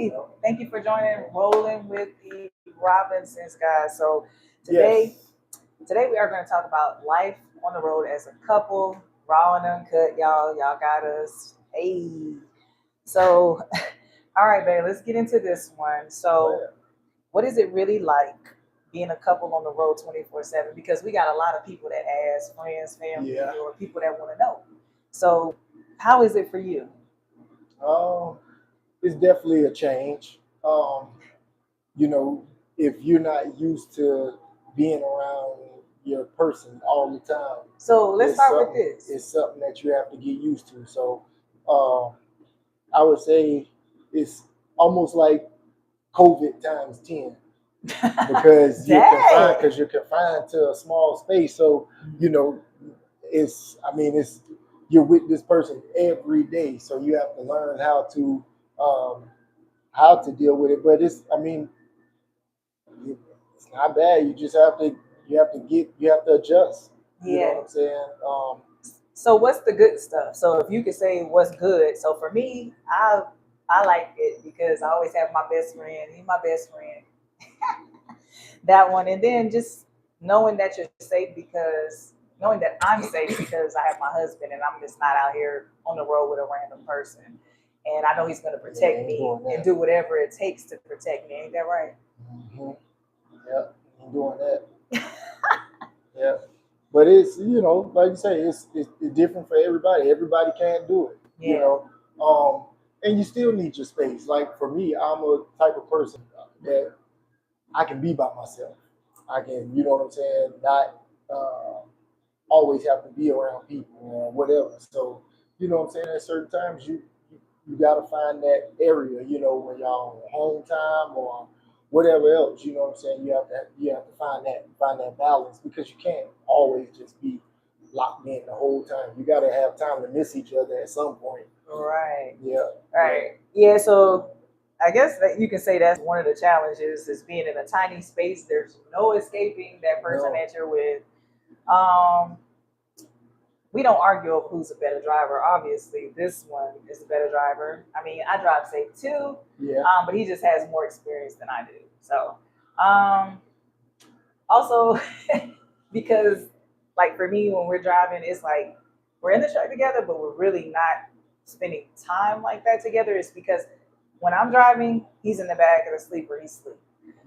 Hey, thank you for joining Rolling with the Robinsons, guys. So today, Yes. today we are going to talk about life on the road as a couple, raw and uncut. Y'all got us. Hey, so all right, babe, let's get into this one. So, Well, what is it really like being a couple on the road 24/7? Because we got a lot of people that ask friends, family, yeah. or people that want to know. So, how is it for you? Um, it's definitely a change. You know, if you're not used to being around your person all the time, So, let's it's start with something this. it's something that you have to get used to. So, um, I would say it's almost like COVID times 10 because Dang. you're confined to a small space. So, you know, it's you're with this person every day, so you have to learn um, how to deal with it. But it's not bad. You have to adjust. You know Yeah. what I'm saying? So what's the good stuff? So if you could say what's good. So for me, I like it because I always have my best friend. He's my best friend. That one, and then just knowing that you're safe because knowing that I'm safe because I have my husband and I'm just not out here on the road with a random person. And I know he's going to Yeah, protect ain't me doing and that. do whatever it takes to protect me. Ain't that right? Hmm. Yep, ain't doing that. Yeah, but it's like you say, it's different for everybody. Everybody can't do it. Yeah. And you still need your space. Like for me, I'm a type of person that I can be by myself. I can, you know what I'm saying, not uh, always have to be around people or whatever. So, you know what I'm saying, at certain times you got to find that area, when y'all on home time or whatever else, you know what I'm saying? You have to find that balance because you can't always just be locked in the whole time. You got to have time to miss each other at some point. Right. Yeah, yeah, Right. Yeah. So I guess that you can say that's one of the challenges is being in a tiny space. There's no escaping that person no, that you're with. Um, we don't argue over who's a better driver. Obviously, this one is a better driver. I mean, I drive safe too, yeah, but he just has more experience than I do. So, um, also, because like for me, when we're driving, it's like we're in the truck together, but we're really not spending time like that together. It's because when I'm driving, he's in the back of the sleeper, he's asleep.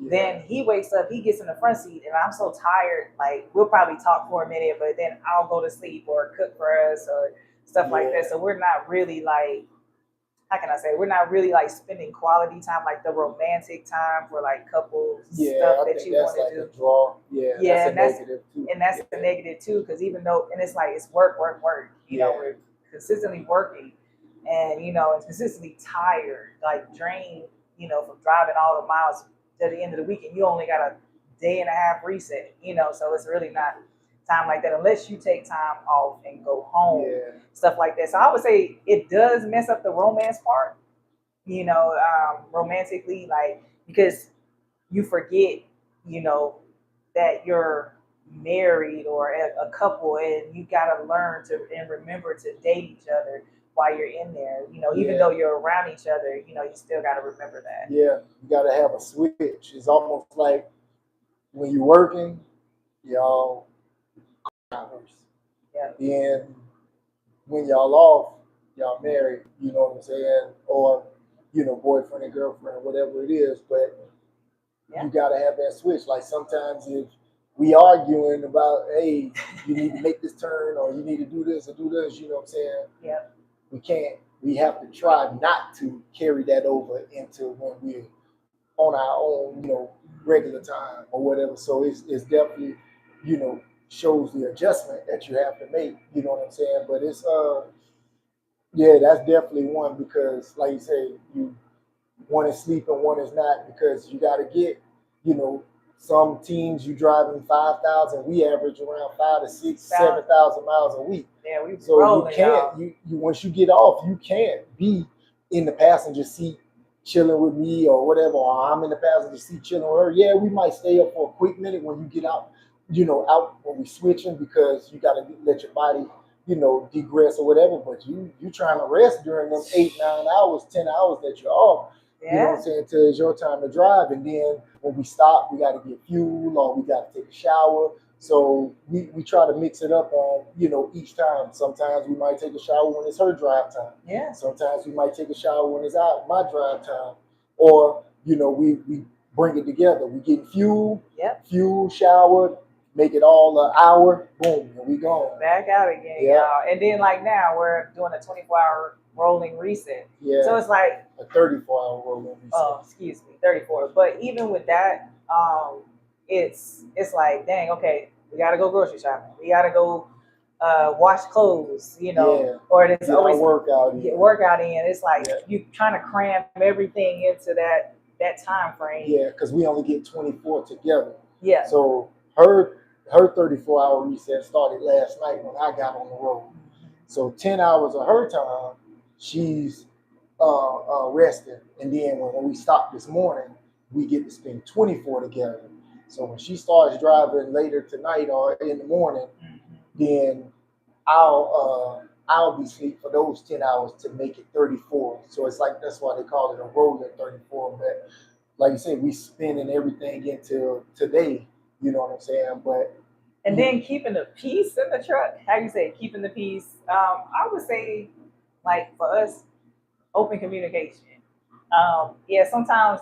yeah, Then he wakes up, he gets in the front seat, and I'm so tired. Like we'll probably talk for a minute, but then I'll go to sleep or cook for us or stuff like that. yeah, So we're not really like how can I say we're not really like spending quality time like the romantic time for like couples yeah. stuff I that think you that's want to like do. a draw. Yeah, that's Yeah, a negative too. and that's the Yeah, negative too, because even though and it's like it's work, work, work. You know, yeah, we're consistently working, and and consistently tired, like drained. From driving all the miles to the end of the weekend, you only got a day and a half reset. So it's really not time like that unless you take time off and go home, yeah, stuff like that. So I would say it does mess up the romance part. Romantically, like because you forget, you know, that you're married or a couple and you got to learn to and remember to date each other while you're in there. Even yeah. though you're around each other, you still got to remember that. Yeah, you got to have a switch. It's almost like when you're working, y'all hours. Yeah. Then when y'all off, y'all married. You know what I'm saying? Or boyfriend and girlfriend, whatever it is. But Yeah. you got to have that switch. Like sometimes if we arguing about, hey, you need to make this turn or you need to do this or do this. You know what I'm saying? Yeah. We can't. We have to try not to carry that over into when we're on our own, regular time or whatever. So it's definitely, shows the adjustment that you have to make. You know what I'm saying? But yeah, that's definitely one because, like you say, one is sleeping, one is not because you got to get, you know, some teams you driving 5,000. We average around 5 to 6, 6,000. 7,000 miles a week. Yeah, we So you rolling, can't y'all. you once you get off, you can't be in the passenger seat chilling with me or whatever, or I'm in the passenger seat chilling with her. Yeah, we might stay up for a quick minute when you get out, out when we switching because you got to let your body, degress or whatever. But you trying to rest during them 8, 9 hours, 10 hours that you're off. You know what I'm saying? Till it's your time to drive. And then when we stop, we got to get fuel or we got to take a shower. So we try to mix it up on, each time. Sometimes we might take a shower when it's her drive time. Yeah. Sometimes we might take a shower when it's my drive time. Or, we bring it together. We get fuel, Yep. fuel, shower, make it all an hour, boom, and we gone. Back out again, Yeah. y'all. And then like now we're doing a 24-hour rolling reset. Yeah. So it's like a 34-hour rolling reset. Oh, excuse me, 34. But even with that, it's like, dang, okay, we gotta go grocery shopping. We gotta go wash clothes, Yeah. or it's Get always our workout in. get workout in. It's like Yeah. you trying to cram everything into that time frame. Yeah, because we only get 24 together. Yeah. So her 34-hour reset started last night when I got on the road. So 10 hours of her time, she's resting, and then when we stop this morning, we get to spend 24 together. So when she starts driving later tonight or in the morning, then I'll be asleep for those 10 hours to make it 34. So it's like that's why they call it a rolling 34. But like you said, we spending everything into today. You know what I'm saying? But And then keeping the peace in the truck. How you say keeping the peace? I would say, like for us, open communication. Yeah, sometimes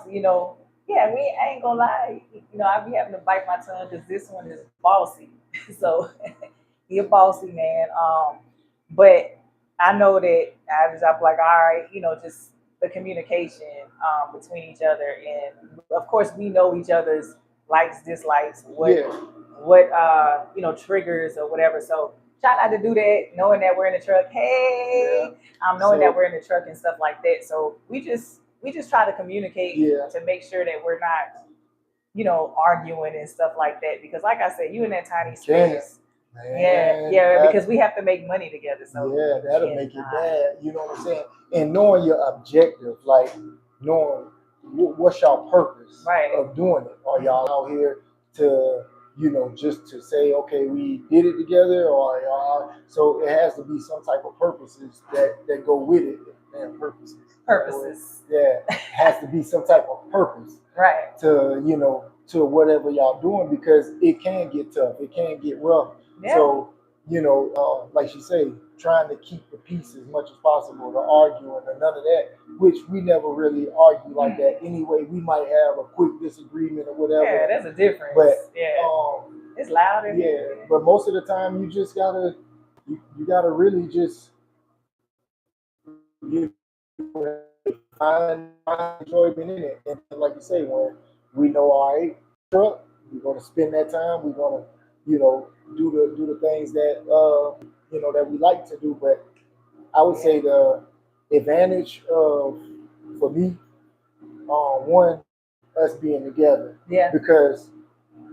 yeah, we ain't gonna lie. I be having to bite my tongue because this one is bossy. So he a bossy man. But I know that I'm like, all right, just the communication between each other, and of course we know each other's likes, dislikes, what triggers or whatever. So try not to do that, knowing that we're in the truck. Hey, knowing that we're in the truck and stuff like that. So we just try to communicate to make sure that we're not, arguing and stuff like that. Because like I said, you in that tiny space. Man, because we have to make money together. So that'll make it bad. You know what I'm saying? And knowing your objective, like knowing what's your purpose of doing it. Are y'all out here to, just to say, okay, we did it together, or so it has to be some type of purposes that go with it. Man, purposes. It has to be some type of purpose. Right. To whatever y'all doing, because it can get tough. It can get rough. Yeah. So, like she say, trying to keep the peace as much as possible, to arguing and none of that, which we never really argue like that anyway. We might have a quick disagreement or whatever. Yeah, there's a difference. But it's loud in here. Yeah, but most of the time you just gotta you gotta really just find enjoyment in it. And like you say, when we know, all right, truck, we're gonna spend that time, we're gonna, do the things that that we like to do. But I would say the advantage of, for me, one, us being together. Yeah. Because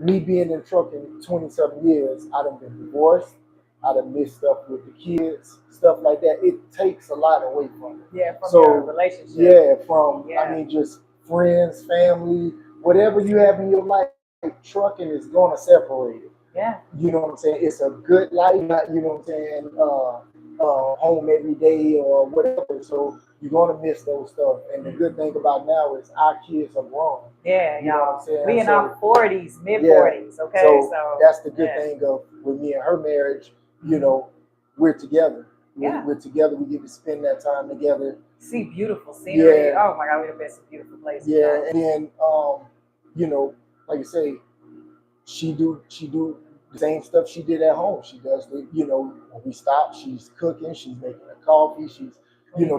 me being in trucking 20-something years, I done been divorced, I done missed stuff with the kids, stuff like that. It takes a lot away from it. Yeah, from your relationship. Yeah, I mean, just friends, family, whatever you have in your life, trucking is going to separate it. Yeah. You know what I'm saying? It's a good life, not, what I'm saying, home every day or whatever. So you're going to miss those stuff. And the good thing about now is our kids are grown. Yeah, you know what I'm saying? We in our 40s, mid-40s, okay? So that's the good thing with me and her marriage, we're together. We're together. We get to spend that time together. See beautiful scenery. Yeah. Oh my God, we've been some beautiful places. Yeah, and then like you say, she do the same stuff she did at home. She does when we stop, she's cooking, she's making a coffee, she's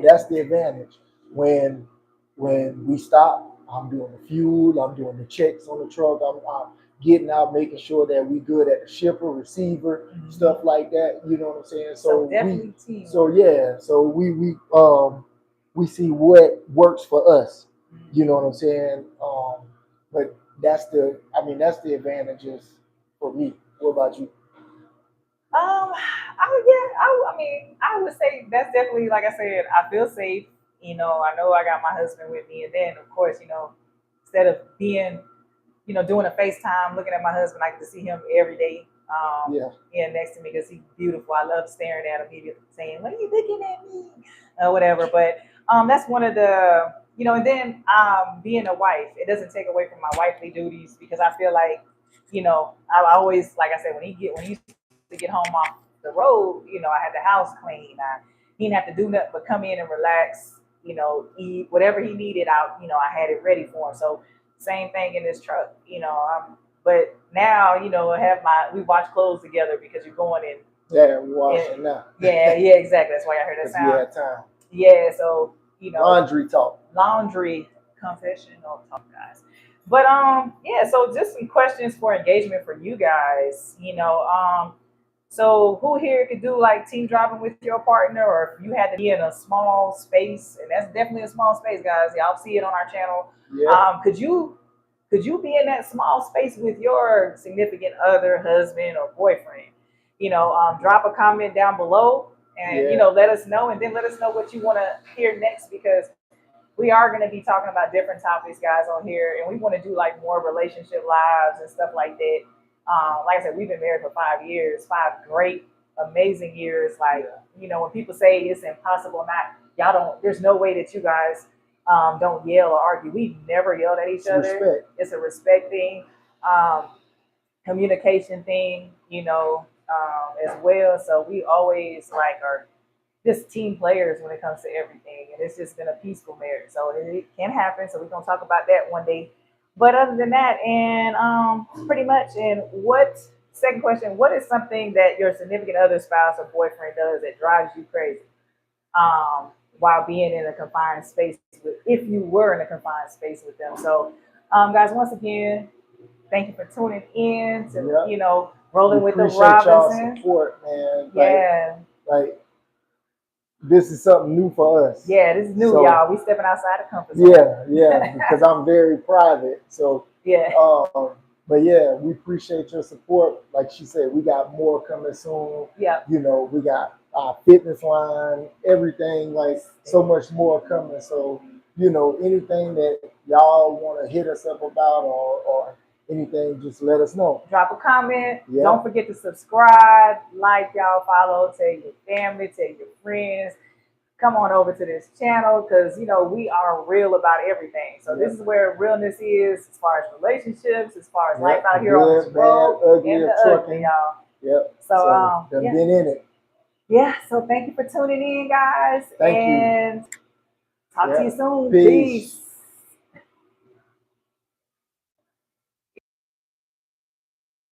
that's the advantage. When we stop, I'm doing the fuel, I'm doing the checks on the truck, I'm getting out, making sure that we good at the shipper, receiver, stuff like that. You know what I'm saying? So definitely team. So we see what works for us. You know what I'm saying? But that's the advantages for me. What about you? I would say that's definitely, like I said, I feel safe. I know I got my husband with me, and then of course, instead of being, doing a FaceTime, looking at my husband, I get to see him every day. Next to me, because he's beautiful. I love staring at him. He be saying, "What are you looking at me?" Whatever. But that's one of the and then being a wife, it doesn't take away from my wifely duties because I feel like, I always, like I said, when he used to get home off the road, I had the house clean. He didn't have to do nothing but come in and relax, eat whatever he needed out, I had it ready for him. So same thing in this truck, but now, we wash clothes together because you're going in. Yeah, we washing now. Yeah, yeah, exactly. That's why I heard that Because sound. we had time. Yeah, so Laundry talk. laundry confessional talk, guys. But yeah, so just some questions for engagement for you guys. So who here could do like team driving with your partner, or if you had to be in a small space, and that's definitely a small space, guys. Y'all see it on our channel. Yeah. Could you be in that small space with your significant other, husband, or boyfriend? Drop a comment down below and Yeah. let us know, and then let us know what you want to hear next because we are going to be talking about different topics, guys, on here, and we want to do like more relationship lives and stuff like that. Like I said, we've been married for 5 years, 5 great, amazing years. Like, when people say it's impossible, y'all don't. There's no way that you guys don't yell or argue. We've never yelled at each It's other. respect. It's a respect thing, communication thing, as well. So we always like are just team players when it comes to everything, and it's just been a peaceful marriage. So it can happen. So we're gonna talk about that one day. But other than that, and pretty much. And what second question? What is something that your significant other, spouse, or boyfriend does that drives you crazy? While being in a confined space, if you were in a confined space with them. So, guys, once again, thank you for tuning in to Yep. rolling We with the appreciate y'all Robinsons. support, man. Yeah. Like this is something new for us. Yeah, this is new, So, y'all. We stepping outside the comfort zone. Yeah, because I'm very private. So, Yeah. but yeah, we appreciate your support. Like she said, we got more coming soon. Yeah. We got our fitness line, everything, like so much more coming. So, anything that y'all want to hit us up about or anything, just let us know. Drop a comment. Yeah. Don't forget to subscribe, like, y'all, follow, tell your family, tell your friends. Come on over to this channel because we are real about everything. So this is where realness is as far as relationships, as far as life out here on this road, ugly, and the trucking. ugly, y'all. Yep. So been in it. Yeah. So thank you for tuning in, guys. Thank you. And talk to you soon. Peace.